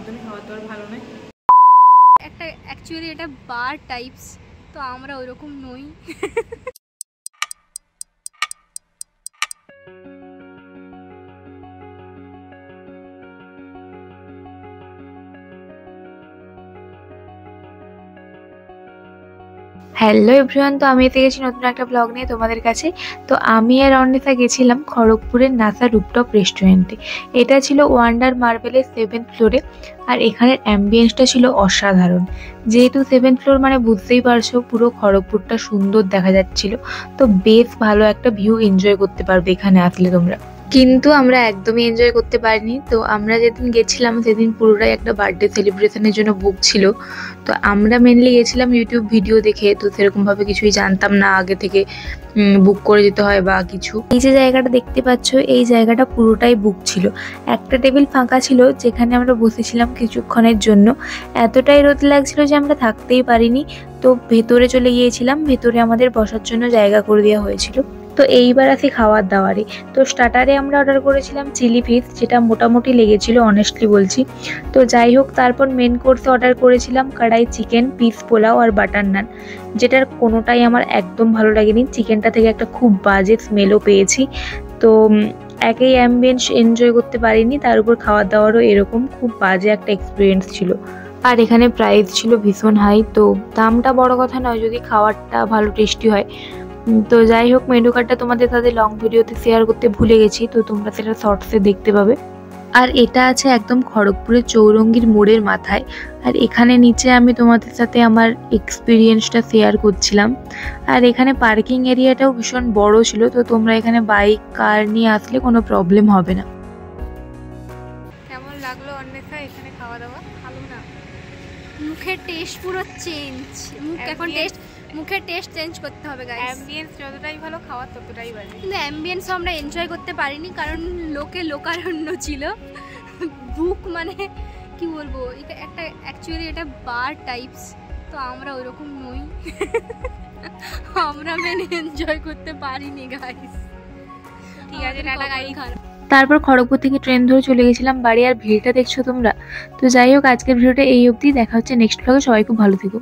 একদমই খাবার দাবার ভালো নয়। একটা অ্যাকচুয়ালি এটা বার টাইপস, তো আমরা ওইরকম নই। হ্যালো এভরিওয়ান, তো আমি এসে গেছি নতুন একটা ব্লগ নিয়ে তোমাদের কাছে। তো আমি আর অর্ণিতা গেছিলাম খড়গপুরের নাসা রুপটপ রেস্টুরেন্টে। এটা ছিল ওয়ান্ডার মার্বেলের 7th ফ্লোরে। আর এখানের অ্যাম্বিয়েন্সটা ছিল অসাধারণ। যেহেতু 7th ফ্লোর মানে বুঝতেই পারছো পুরো খড়গপুরটা সুন্দর দেখা যাচ্ছিল। তো বেশ ভালো একটা ভিউ এনজয় করতে পারবে এখানে আসলে তোমরা। কিন্তু আমরা একদমই এনজয় করতে পারিনি। তো আমরা যেদিন গেছিলাম সেদিন পুরোটাই একটা বার্থডে সেলিব্রেশনের জন্য বুক ছিল। তো আমরা মেনলি গেছিলাম ইউটিউব ভিডিও দেখে, তো সেরকমভাবে কিছুই জানতাম না আগে থেকে বুক করে যেতে হয় বা কিছু। এই যে জায়গাটা দেখতে পাচ্ছ, এই জায়গাটা পুরোটাই বুক ছিল। একটা টেবিল ফাঁকা ছিল যেখানে আমরা বসেছিলাম কিছুক্ষণের জন্য। এতটাই রোদ লাগছিল যে আমরা থাকতেই পারিনি। তো ভেতরে চলে গিয়েছিলাম, ভেতরে আমাদের বসার জন্য জায়গা করে দেওয়া হয়েছিল। তো এইবার আসি খাওয়ার দাওয়ারে। তো স্টার্টারে আমরা অর্ডার করেছিলাম চিলি ফিশ, যেটা মোটামুটি লেগেছিল অনেস্টলি বলছি। তো যাই হোক, তারপর মেন কোর্সে অর্ডার করেছিলাম কড়াই চিকেন, পিস পোলাও আর বাটার নান, যেটার কোনোটাই আমার একদম ভালো লাগেনি। চিকেনটা থেকে একটা খুব বাজে স্মেলও পেয়েছি। তো একই অ্যাম্বিয়েন্স এনজয় করতে পারিনি, তার উপর খাওয়ার দাওয়ারও এরকম খুব বাজে একটা এক্সপিরিয়েন্স ছিল। আর এখানে প্রাইস ছিল ভীষণ হাই। তো দামটা বড় কথা নয় যদি খাবারটা ভালো টেস্টি হয়। তো যাই হোক, মেনু কার্ডটা তোমাদের সাথে লং ভিডিওতে শেয়ার করতে ভুলে গেছি, তো তোমরা সেটা শর্টসে দেখতে পাবে। আর এটা আছে একদম খড়গপুরের চৌরঙ্গীর মোড়ের মাথায়। আর এখানে নিচে আমি তোমাদের সাথে আমার এক্সপিরিয়েন্সটা শেয়ার করছিলাম। আর এখানে পার্কিং এরিয়াটাও ভীষণ বড় ছিল, তো তোমরা এখানে বাইক কার নিয়ে আসলে কোনো প্রবলেম হবে না। কেমন লাগলো অন্বেষা এখানে খাওয়া দাওয়া? ভালো না, মুখের টেস্ট পুরো চেঞ্জ। মুখের টেস্ট চেঞ্জ করতে হবে গাইস। অ্যাম্বিয়েন্স যতটাই ভালো, খাবার ততটাই বাজে। কিন্তু অ্যাম্বিয়েন্সও আমরা এনজয় করতে পারিনি, কারণ লোকারণ্য ছিল। বুক মানে কি বলবো, এটা একটা অ্যাকচুয়ালি এটা বার টাইপস, তো আমরা ওইরকম নই। আমরা মেনে এনজয় করতে পারিনি গাইস। ঠিক আছে, টাটা গাইস। তারপর খড়গপুর থেকে ট্রেন ধরে চলে গেছিলাম বাড়ি। আর ভিড়টা দেখছো তোমরা। তো যাই হোক, আজকের ভিডিওটা এই অবধি। দেখা হচ্ছে নেক্সট ব্লগে। সবাই খুব ভালো থেকো।